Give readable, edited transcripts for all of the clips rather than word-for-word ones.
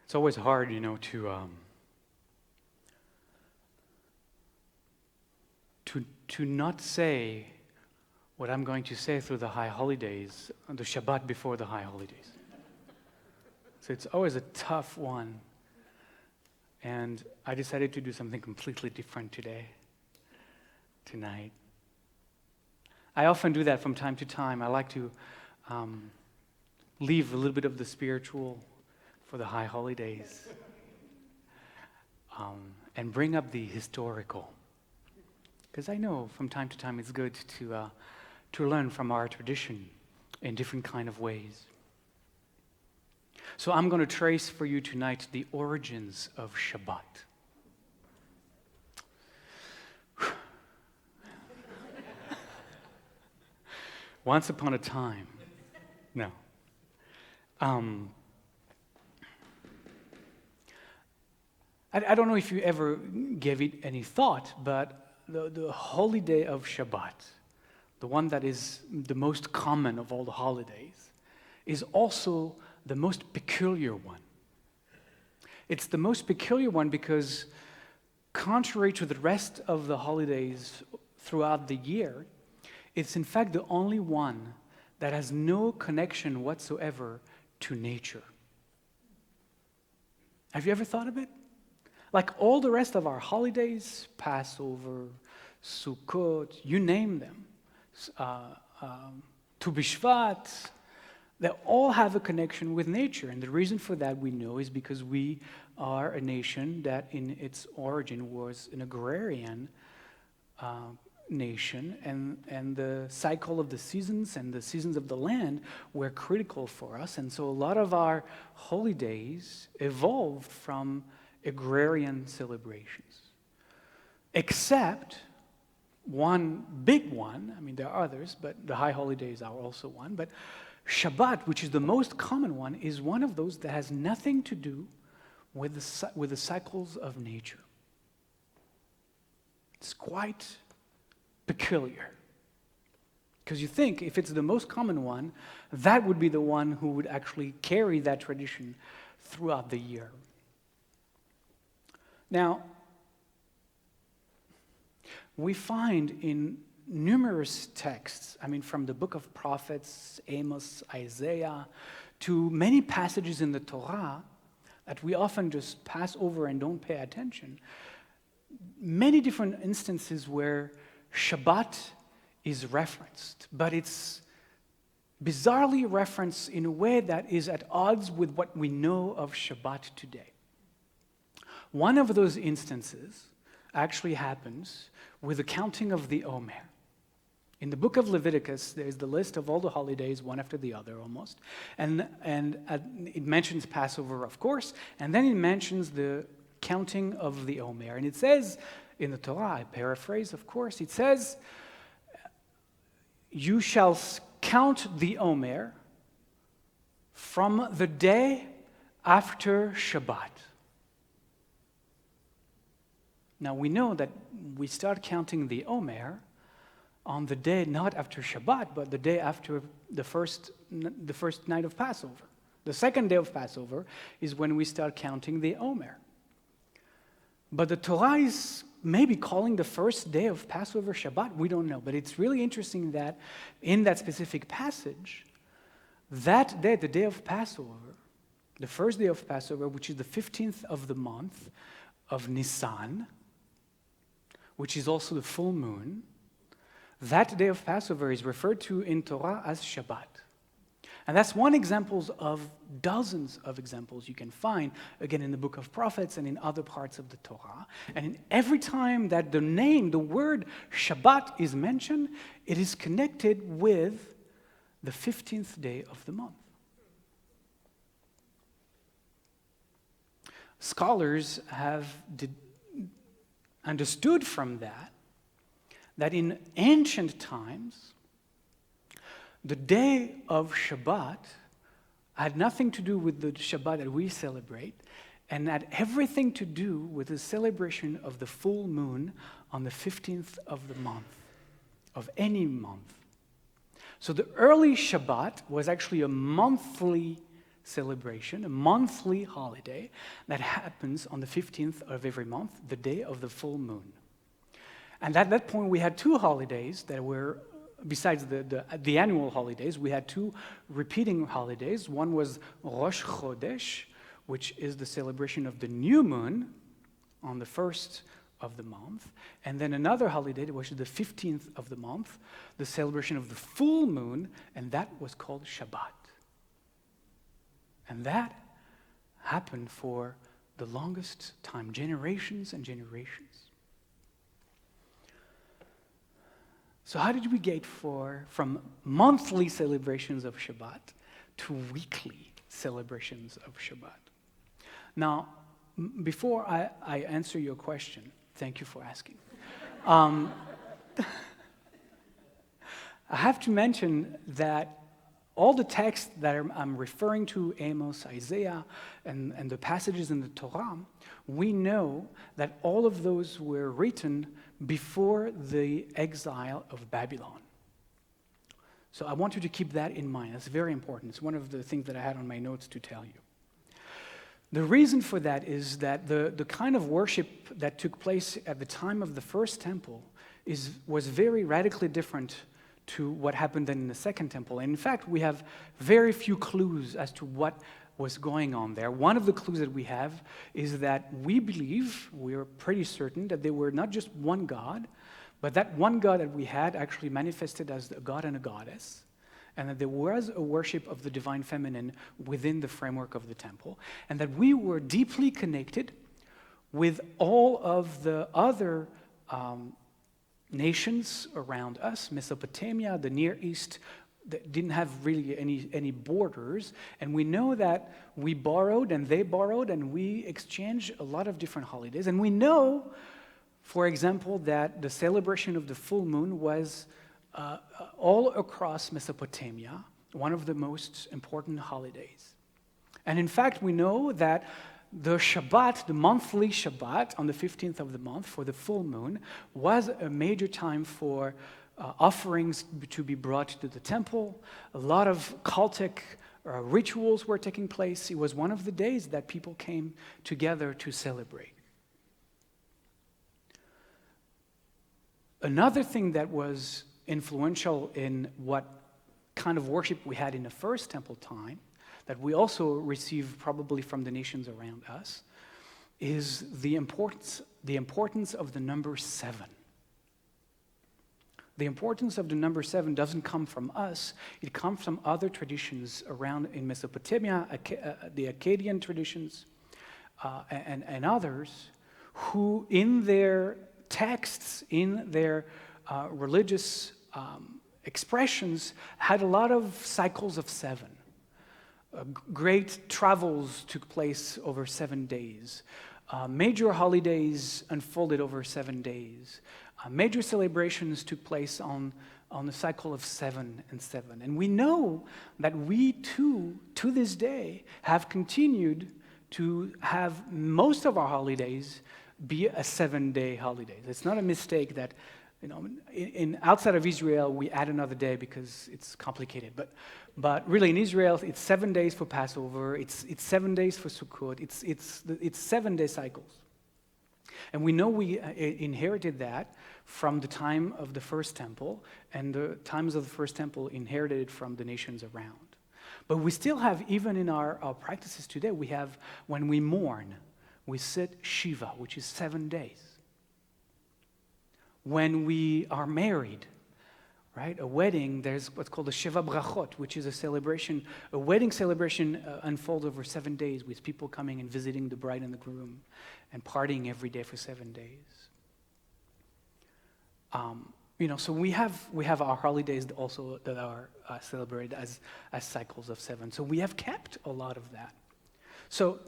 It's always hard, to not say what I'm going to say through the high holidays, the Shabbat before the high holidays. So it's always a tough one. And I decided to do something completely different tonight. I often do that from time to time. I like to leave a little bit of the spiritual for the high holidays and bring up the historical. Because I know from time to time it's good to learn from our tradition in different kind of ways. So I'm going to trace for you tonight the origins of Shabbat. Once upon a time. No. I don't know if you ever gave it any thought, but the holy day of Shabbat, the one that is the most common of all the holidays, is also the most peculiar one. It's the most peculiar one because, contrary to the rest of the holidays throughout the year, it's in fact the only one that has no connection whatsoever to nature. Have you ever thought of it? Like all the rest of our holidays, Passover, Sukkot, you name them, Tu B'Shvat, they all have a connection with nature. And the reason for that we know is because we are a nation that in its origin was an agrarian nation, and the cycle of the seasons and the seasons of the land were critical for us. And so a lot of our holidays evolved from agrarian celebrations. Except one big one, I mean there are others, but the high holidays are also one, but Shabbat, which is the most common one, is one of those that has nothing to do with the cycles of nature. It's quite peculiar. Because you think if it's the most common one, that would be the one who would actually carry that tradition throughout the year. Now, we find in numerous texts, from the book of prophets, Amos, Isaiah, to many passages in the Torah that we often just pass over and don't pay attention, many different instances where Shabbat is referenced, but it's bizarrely referenced in a way that is at odds with what we know of Shabbat today. One of those instances actually happens with the counting of the Omer. In the book of Leviticus, there's the list of all the holidays, one after the other almost, and it mentions Passover, of course, and then it mentions the counting of the Omer. And it says in the Torah, I paraphrase, of course, it says, you shall count the Omer from the day after Shabbat. Now we know that we start counting the Omer on the day not after Shabbat, but the day after the first night of Passover. The second day of Passover is when we start counting the Omer. But the Torah is maybe calling the first day of Passover Shabbat. We don't know. But it's really interesting that in that specific passage, that day, the day of Passover, the first day of Passover, which is the 15th of the month of Nisan, which is also the full moon, that day of Passover is referred to in Torah as Shabbat. And that's one example of dozens of examples you can find, again, in the book of prophets and in other parts of the Torah. And in every time that the word Shabbat is mentioned, it is connected with the 15th day of the month. Scholars have understood from that in ancient times, the day of Shabbat had nothing to do with the Shabbat that we celebrate, and had everything to do with the celebration of the full moon on the 15th of the month, of any month. So the early Shabbat was actually a monthly celebration, a monthly holiday that happens on the 15th of every month, the day of the full moon. And at that point, we had two holidays that were, besides the annual holidays, we had two repeating holidays. One was Rosh Chodesh, which is the celebration of the new moon on the first of the month. And then another holiday, which is the 15th of the month, the celebration of the full moon, and that was called Shabbat. And that happened for the longest time, generations and generations. So how did we get from monthly celebrations of Shabbat to weekly celebrations of Shabbat? Now, before I answer your question, thank you for asking. I have to mention that all the texts that I'm referring to, Amos, Isaiah, and the passages in the Torah, we know that all of those were written before the exile of Babylon. So I want you to keep that in mind. That's very important. It's one of the things that I had on my notes to tell you. The reason for that is that the kind of worship that took place at the time of the first temple was very radically different to what happened then in the second temple. And in fact, we have very few clues as to what was going on there. One of the clues that we have is that we're pretty certain that they were not just one God, but that one God that we had actually manifested as a god and a goddess, and that there was a worship of the divine feminine within the framework of the temple, and that we were deeply connected with all of the other nations around us, Mesopotamia, the Near East, that didn't have really any borders. And we know that we borrowed and they borrowed and we exchanged a lot of different holidays. And we know, for example, that the celebration of the full moon was all across Mesopotamia, one of the most important holidays. And in fact, we know that the Shabbat, the monthly Shabbat on the 15th of the month for the full moon, was a major time for offerings to be brought to the temple. A lot of cultic rituals were taking place. It was one of the days that people came together to celebrate. Another thing that was influential in what kind of worship we had in the first temple time, that we also received probably from the nations around us, is the importance of the number 7. The importance of the number 7 doesn't come from us. It comes from other traditions around in Mesopotamia, the Akkadian traditions, and others, who in their texts, in their religious expressions, had a lot of cycles of 7. Great travels took place over 7 days. Major holidays unfolded over 7 days. Major celebrations took place on the cycle of 7 and 7. And we know that we too, to this day, have continued to have most of our holidays be a 7-day holiday. It's not a mistake that, outside of Israel, we add another day because it's complicated. But really, in Israel, it's 7 days for Passover. It's 7 days for Sukkot. It's 7-day cycles. And we know we inherited that from the time of the first temple, and the times of the first temple inherited it from the nations around. But we still have, even in our practices today, we have, when we mourn, we sit Shiva, which is 7 days. When we are married, right, a wedding, there's what's called a Sheva Brachot, which is a celebration, a wedding celebration unfolds over 7 days with people coming and visiting the bride and the groom and partying every day for 7 days. So we have our holidays also that are celebrated as cycles of 7. So we have kept a lot of that. So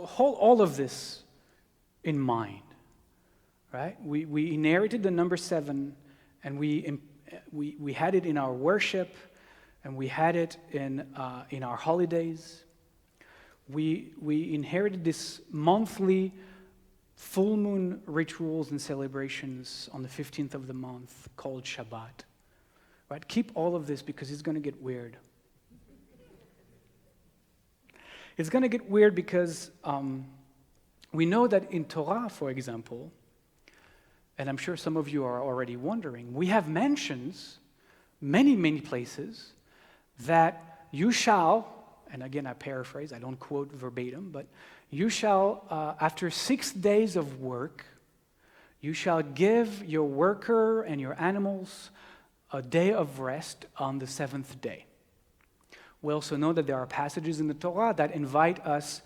hold all of this in mind, right? We inherited the number 7, and we had it in our worship, and we had it in our holidays. We inherited this monthly full moon rituals and celebrations on the 15th of the month called Shabbat. Right? Keep all of this because it's going to get weird. It's going to get weird because we know that in Torah, for example, and I'm sure some of you are already wondering, we have mentions, many, many places, that you shall, and again I paraphrase, I don't quote verbatim, but you shall, after 6 days of work, you shall give your worker and your animals a day of rest on the 7th day. We also know that there are passages in the Torah that invite us,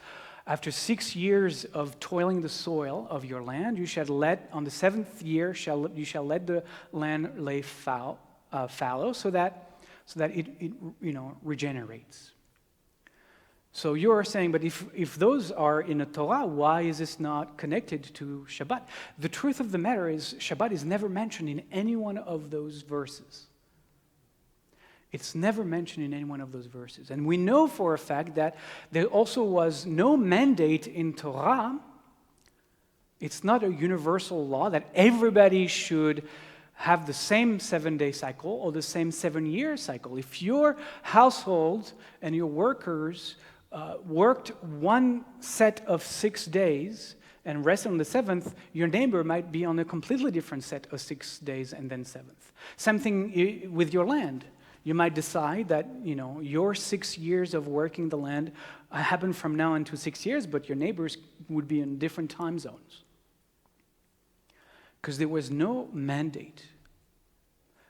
after 6 years of toiling the soil of your land, you shall let, on the 7th year, you shall let the land lay fallow, so that it regenerates. So you're saying, but if those are in the Torah, why is this not connected to Shabbat? The truth of the matter is, Shabbat is never mentioned in any one of those verses. It's never mentioned in any one of those verses. And we know for a fact that there also was no mandate in Torah. It's not a universal law that everybody should have the same 7-day cycle or the same 7-year cycle. If your household and your workers worked one set of 6 days and rest on the 7th, your neighbor might be on a completely different set of 6 days and then 7th. Same thing with your land. You might decide that, your 6 years of working the land happen from now until 6 years, but your neighbors would be in different time zones. Because there was no mandate.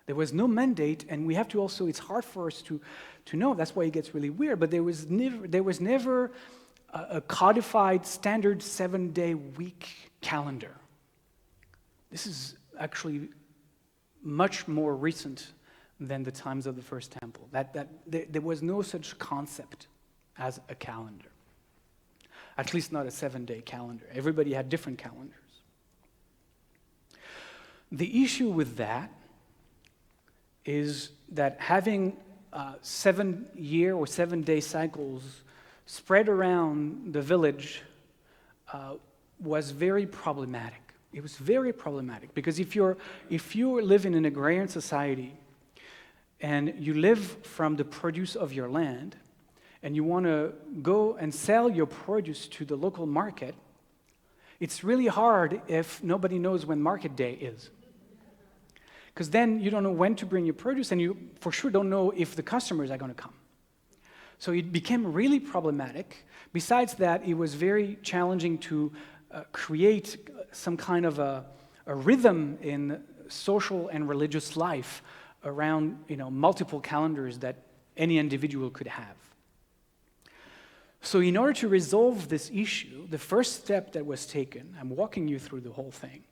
There was no mandate, and we have to also, it's hard for us to know, that's why it gets really weird, but there was never a codified standard 7-day week calendar. This is actually much more recent than the times of the First Temple. There was no such concept as a calendar. At least not a 7-day calendar. Everybody had different calendars. The issue with that is that having 7-year or 7-day cycles spread around the village was very problematic. It was very problematic because if you live in an agrarian society and you live from the produce of your land and you want to go and sell your produce to the local market, it's really hard if nobody knows when market day is. Because then you don't know when to bring your produce, and you for sure don't know if the customers are going to come. So it became really problematic. Besides that, it was very challenging to create some kind of a rhythm in social and religious life around multiple calendars that any individual could have. So in order to resolve this issue, the first step that was taken, I'm walking you through the whole thing,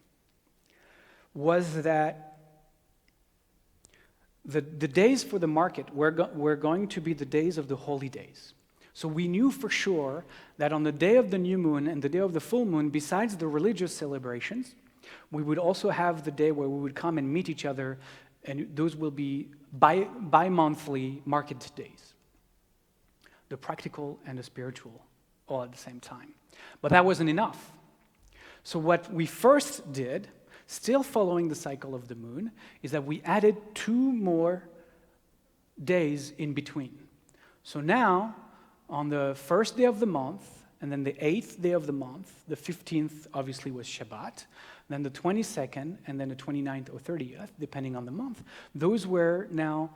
was that the days for the market were going to be the days of the holy days. So we knew for sure that on the day of the new moon and the day of the full moon, besides the religious celebrations, we would also have the day where we would come and meet each other, and those will be bi-monthly market days. The practical and the spiritual, all at the same time. But that wasn't enough. So what we first did, still following the cycle of the moon, is that we added 2 more days in between. So now, on the first day of the month, and then the 8th day of the month, the 15th obviously was Shabbat, then the 22nd, and then the 29th or 30th, depending on the month, those were now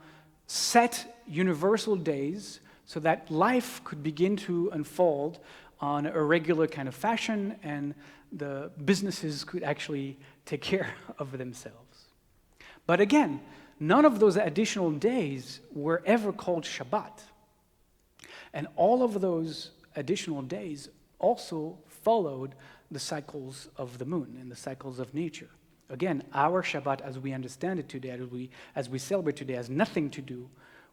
set universal days so that life could begin to unfold on a regular kind of fashion, and the businesses could actually take care of themselves. But again, none of those additional days were ever called Shabbat. And all of those additional days also followed the cycles of the moon and the cycles of nature. Again, our Shabbat as we understand it today, as we celebrate today, has nothing to do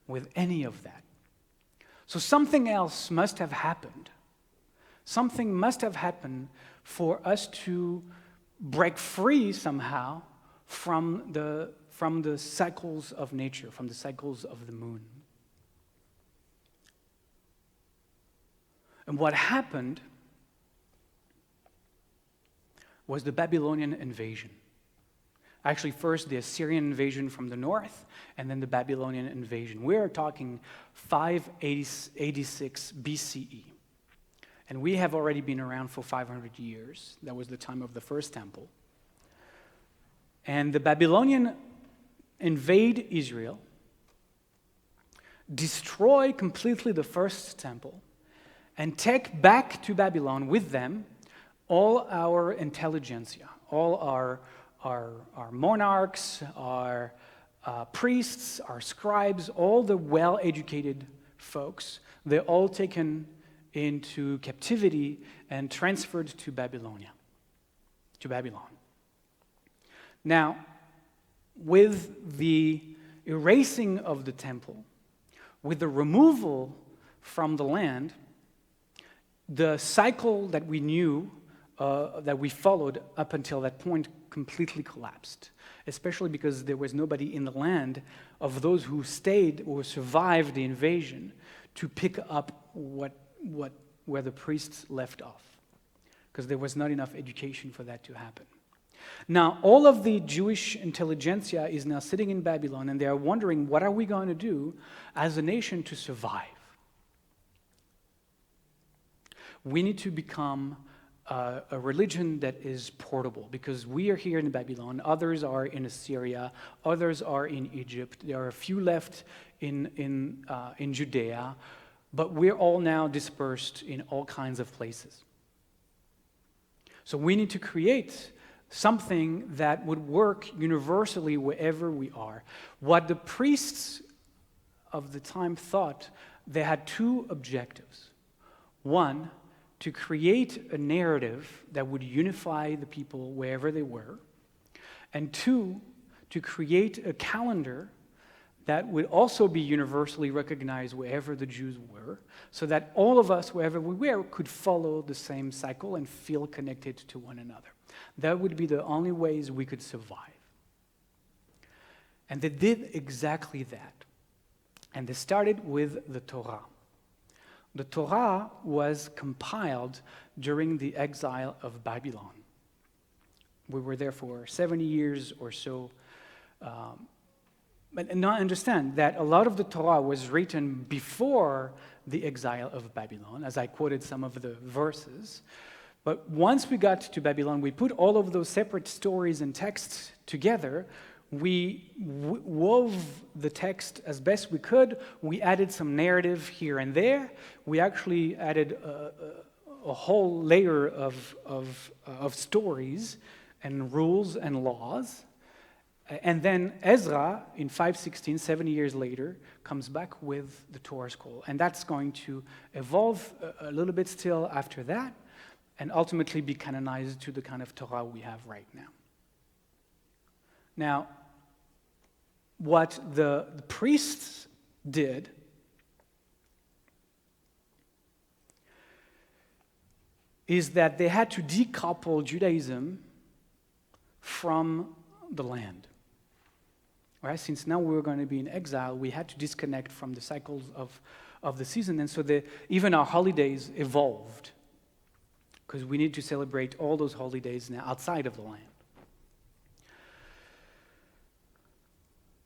with any of that. So something else must have happened. Something must have happened for us to break free somehow from the cycles of nature, from the cycles of the moon. And what happened was the Babylonian invasion. Actually, first the Assyrian invasion from the north, and then the Babylonian invasion. We are talking 586 BCE. And we have already been around for 500 years. That was the time of the first temple. And the Babylonian invade Israel, destroy completely the first temple, and take back to Babylon with them all our intelligentsia, all our monarchs, our priests, our scribes, all the well-educated folks. They're all taken into captivity and transferred to Babylon. Now, with the erasing of the temple, with the removal from the land, the cycle that we knew, that we followed up until that point, completely collapsed, especially because there was nobody in the land of those who stayed or survived the invasion to pick up where the priests left off, because there was not enough education for that to happen. Now, all of the Jewish intelligentsia is now sitting in Babylon, and they are wondering, what are we going to do as a nation to survive? We need to become a religion that is portable, because we are here in Babylon, others are in Assyria, others are in Egypt, there are a few left in Judea, but we're all now dispersed in all kinds of places. So we need to create something that would work universally wherever we are. What the priests of the time thought, they had two objectives. One, to create a narrative that would unify the people wherever they were. And two, to create a calendar that would also be universally recognized wherever the Jews were, so that all of us, wherever we were, could follow the same cycle and feel connected to one another. That would be the only ways we could survive. And they did exactly that. And they started with the Torah. The Torah was compiled during the exile of Babylon. We were there for 70 years or so. But now understand that a lot of the Torah was written before the exile of Babylon, as I quoted some of the verses. But once we got to Babylon, we put all of those separate stories and texts together. We wove the text as best we could. We added some narrative here and there. We actually added a whole layer of stories and rules and laws. And then Ezra, in 516, 70 years later, comes back with the Torah scroll. And that's going to evolve a little bit still after that, and ultimately be canonized to the kind of Torah we have right now. Now, what the priests did is that they had to decouple Judaism from the land. Right? Since now we were going to be in exile, we had to disconnect from the cycles of the season, and so even our holidays evolved, because we need to celebrate all those holidays now outside of the land.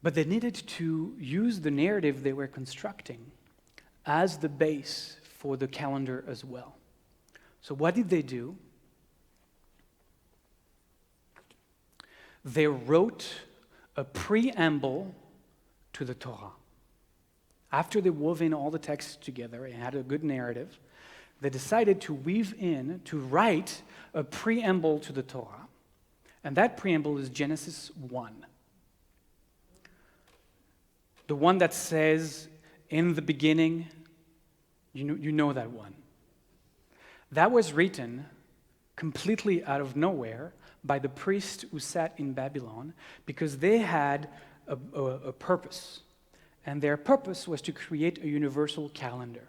But they needed to use the narrative they were constructing as the base for the calendar as well. So what did they do? They wrote a preamble to the Torah. After they wove in all the texts together and had a good narrative, they decided to write a preamble to the Torah. And that preamble is Genesis 1. The one that says, in the beginning, you know that one. That was written completely out of nowhere by the priests who sat in Babylon, because they had a purpose. And their purpose was to create a universal calendar.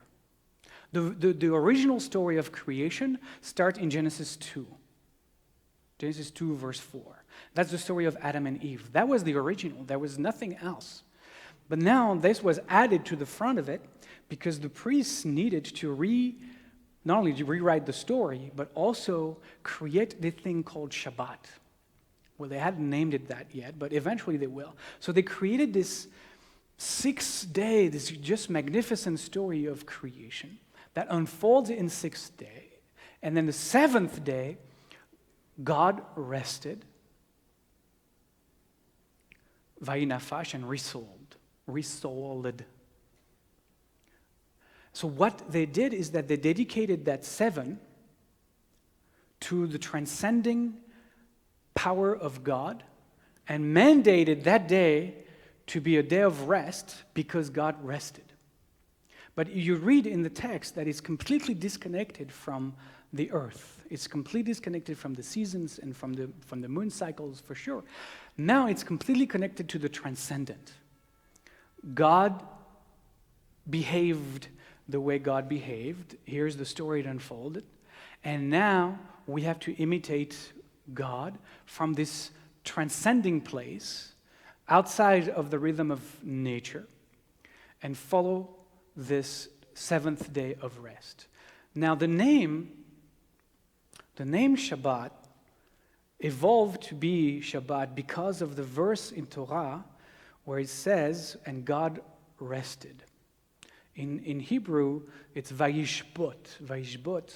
The original story of creation starts in Genesis 2. Genesis 2, verse 4. That's the story of Adam and Eve. That was the original. There was nothing else. But now this was added to the front of it because the priests needed to not only to rewrite the story, but also create this thing called Shabbat. Well, they hadn't named it that yet, but eventually they will. So they created this 6-day, this just magnificent story of creation that unfolds in 6th day. And then the 7th day, God rested, vayinafash, and resouled. So what they did is that they dedicated that 7 to the transcending power of God and mandated that day to be a day of rest because God rested. But you read in the text that it's completely disconnected from the earth. It's completely disconnected from the seasons and from the moon cycles, for sure. Now it's completely connected to the transcendent. God behaved the way God behaved. Here's the story that unfolded. And now we have to imitate God from this transcending place outside of the rhythm of nature and follow this 7th day of rest. Now the name Shabbat evolved to be Shabbat because of the verse in Torah where it says, and God rested. In Hebrew, it's vayishbot. Vayishbot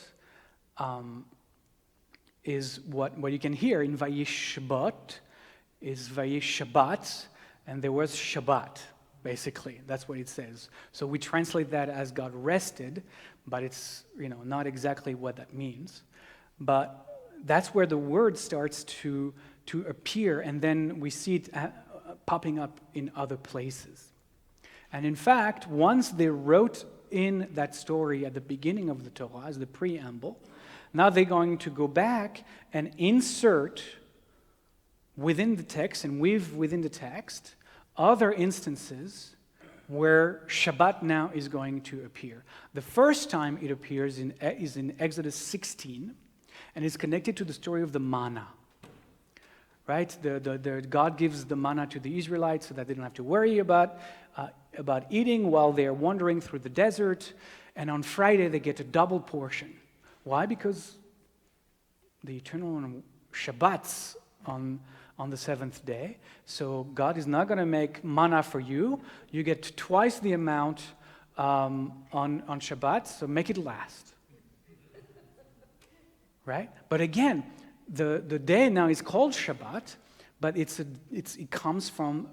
is what you can hear in vayishbot is vayishabbat, and there was Shabbat, basically. That's what it says. So we translate that as God rested, but it's not exactly what that means. But that's where the word starts to appear, and then we see it popping up in other places. And in fact, once they wrote in that story at the beginning of the Torah as the preamble, now they're going to go back and insert within the text and weave within the text other instances where Shabbat now is going to appear. The first time it appears is in Exodus 16, and it's connected to the story of the manna. Right? God gives the manna to the Israelites so that they don't have to worry about eating while they're wandering through the desert. And on Friday, they get a double portion. Why? Because the eternal Shabbats on the 7th day. So God is not going to make manna for you. You get twice the amount on Shabbat, so make it last. Right? But again, the day now is called Shabbat, but it comes from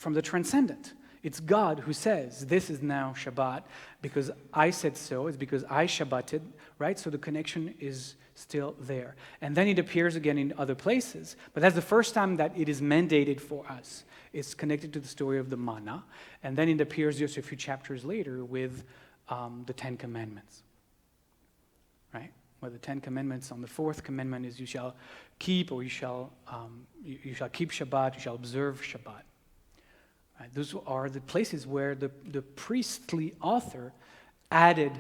the transcendent. It's God who says, this is now Shabbat because I said so. It's because I Shabbated, right? So the connection is still there. And then it appears again in other places, but that's the first time that it is mandated for us. It's connected to the story of the manna, and then it appears just a few chapters later with the 10 Commandments, right? Where the 10 Commandments on the 4th commandment is you shall keep, or you shall keep Shabbat, you shall observe Shabbat. Right? Those are the places where the priestly author added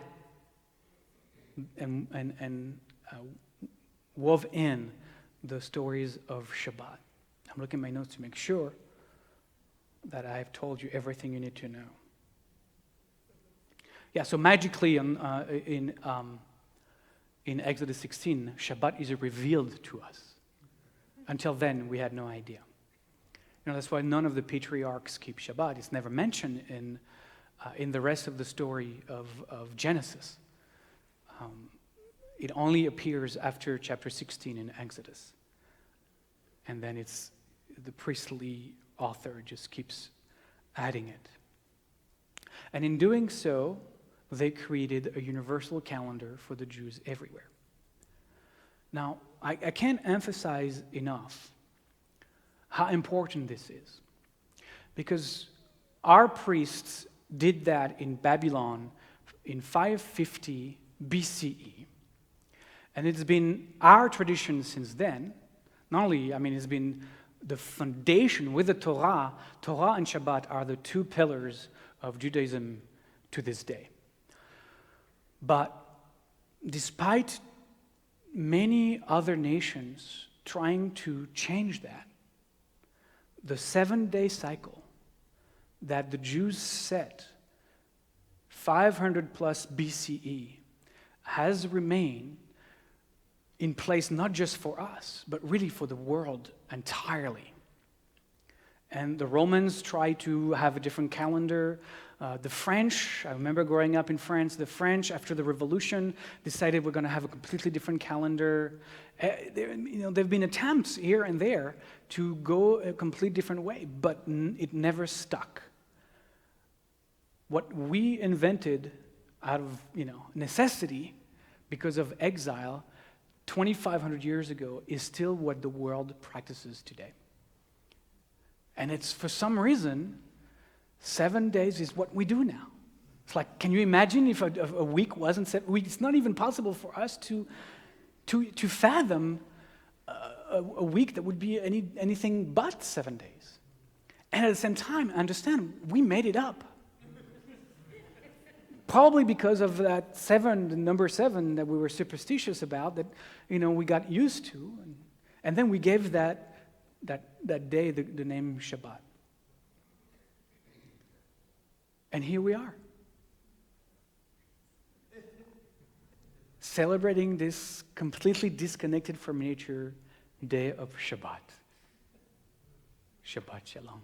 and wove in the stories of Shabbat. I'm looking at my notes to make sure that I've told you everything you need to know. Yeah, so magically in Exodus 16, Shabbat is revealed to us. Until then, we had no idea. That's why none of the patriarchs keep Shabbat. It's never mentioned in the rest of the story of Genesis. It only appears after chapter 16 in Exodus. And then it's the priestly author just keeps adding it. And in doing so, they created a universal calendar for the Jews everywhere. Now, I can't emphasize enough how important this is. Because our priests did that in Babylon in 550 BCE. And it's been our tradition since then. Not only, it's been the foundation with the Torah. Torah and Shabbat are the two pillars of Judaism to this day. But despite many other nations trying to change that, the 7-day cycle that the Jews set 500 plus BCE has remained in place not just for us, but really for the world entirely. And the Romans tried to have a different calendar. The French, I remember growing up in France, the French, after the Revolution, decided we're going to have a completely different calendar. There have been attempts here and there to go a complete different way, but it never stuck. What we invented out of necessity because of exile 2,500 years ago is still what the world practices today. And it's for some reason, 7 days is what we do now. It's like, can you imagine if a week wasn't 7 weeks? It's not even possible for us to fathom a week that would be anything but 7 days. And at the same time, understand, we made it up. Probably because of that the number 7 that we were superstitious about, that we got used to, and then we gave that day the name Shabbat. And here we are, celebrating this completely disconnected from nature day of Shabbat. Shabbat Shalom.